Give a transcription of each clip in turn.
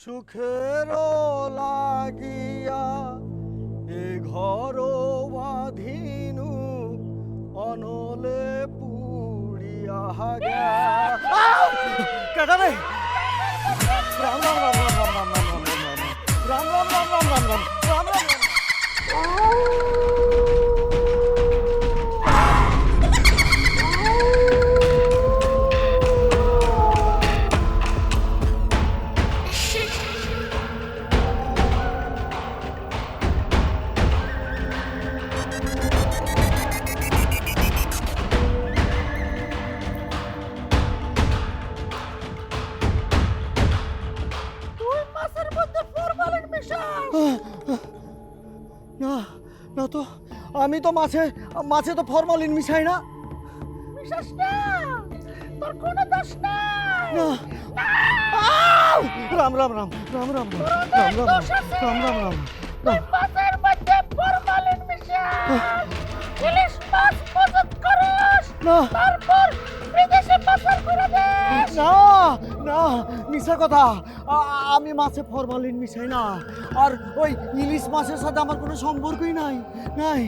সুখের লাগিয়া এ ঘর বাঁধিনু অনলে পুড়িয়া কাটারে রাম রাম রাম রাম রাম রাম রাম রাম রাম রাম রাম রাম রাম রাম রাম না না তো আমি তো মাছে তো ফরমালিন মিশাই না। বিশ্বাস না, তোর কোনো দোষ নাই। না রাম রাম রাম রাম রাম রাম রাম রাম রাম রাম রাম তুই মাছের মধ্যে ফরমালিন মিশা ইলিশ মাছ মজুত করিস, না তারপর বিদেশে পাচার করে দিস। না না মিশা কথা, আমি মাছে ফরমালিন মিশাই না। আর ওই ইলিশ মাছের সাথে আমার কোনো সম্পর্কই নাই নাই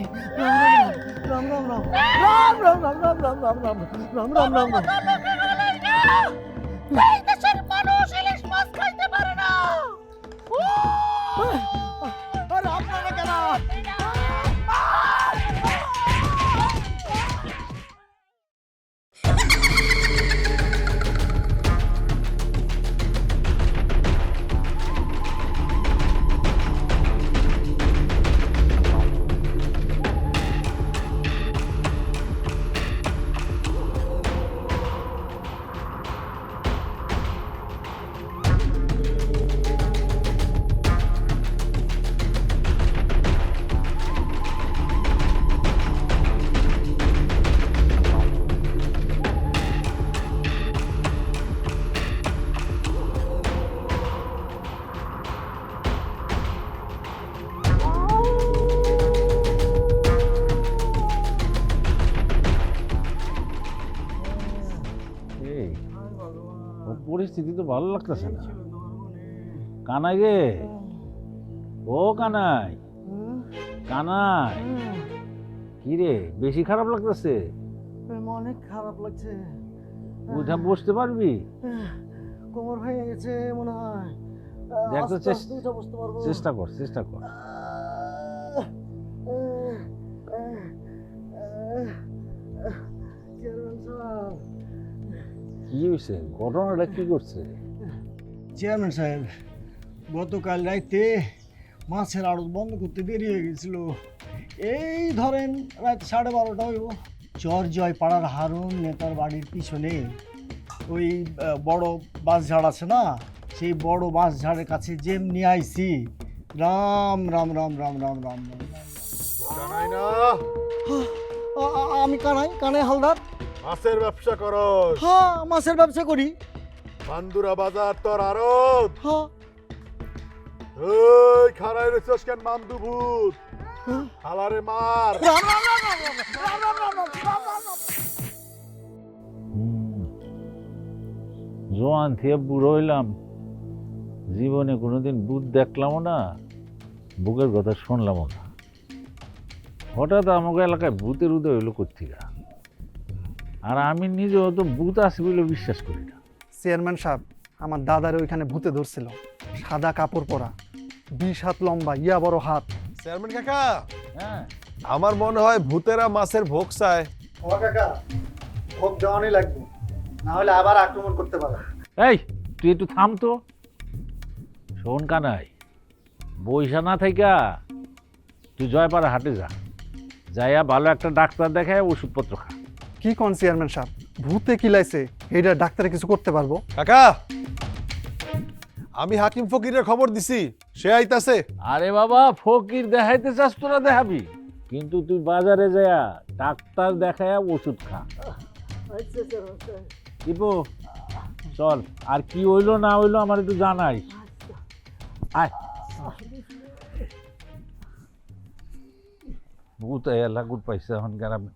রাম রাম রাম রাম রাম রাম রাম রাম রাম রাম রাম রাম রাম রাম এই দেশের মানুষ ইলিশ মাছ খাইতে পারে না। আরে আপনারা কেন পরিস্থিতি তো ভালো লাগতেছে না। কানাই রে, ও কানাই, কানাই, কি রে বেশি খারাপ লাগতেছে? অনেক খারাপ লাগছে। উঠা বসতে পারবি? কোমর ভেঙে গেছে মনে হয়। দেখ তো, বসতে পারবো। চেষ্টা কর চেষ্টা কর। কি হয়েছে? ঘটনাটা কি করছে? চেয়ারম্যান সাহেব, গতকাল রাইতে মাছের আড়ত বন্ধ করতে দেরি হয়ে গেছিল। এই ধরেন রাত 12:30 হইব। চরজয় পাড়ার হারুন নেতার বাড়ির পিছনে ওই বড় বাঁশঝাড় আছে না, সেই বড় বাঁশঝাড়ের কাছে যেমনি আইছি, রাম রাম রাম রাম রাম রাম রাম কানাই না, আমি কানাই হালদার। মাছের ব্যবসা করস? হ্যাঁ, মাছের ব্যবসা করি। বান্দুরা বাজার তোর আড়ত? হ্যাঁ। ওই খারাই রেছস কেন মামদু ভূত? হালারে মার। রাম রাম রাম রাম রাম রাম রাম রাম রাম রাম রাম। জোয়ান থেকে বুড়ো হইলাম, জীবনে কোনোদিন ভূত দেখলামও না, বুকের কথা শুনলামও না। হঠাৎ আমাকে এলাকায় ভূতের উদয় হইলো কোত্থেকে? আর আমি নিজেও তো ভূত আছে বলে বিশ্বাস করি না। চেয়ারম্যান সাহেব, আমার দাদার ওইখানে ভূতে ধরছিল। সাদা কাপড় পরা, 20 হাত লম্বা, ইয়া বড় হাত। চেয়ারম্যান কাকা, হ্যাঁ, আমার মনে হয় ভূতেরা মাছের ভোগ চায়। ও কাকা, ভোগ দেওয়ানই লাগবে, না হলে আবার আক্রমণ করতে পারে। এই তুই একটু থাম তো। শোন কানাই, বইসা না থাইকা তুই জয়পাড়া হাটে যা, যাইয়া ভালো একটা ডাক্তার দেখায় ওষুধপত্র খা। কি কোন চেয়ারম্যান সাহেব, ভূতে কিলাইছে, এইটা ডাক্তারে কিছু করতে পারবো? কাকা, আমি হাকিম ফকিরের খবর দিছি, সে আইতাছে। আরে বাবা, ফকির দেখাইতে চাস তোরা দেখাবি, কিন্তু তুই বাজারে যাইয়া ডাক্তার দেখায়া ওষুধ খা। দীপু চল, আর কি হইলো না হইলো আমার একটু জানাই। আয়, ভূত এলা গুড পাইছে এখন গ্রামে।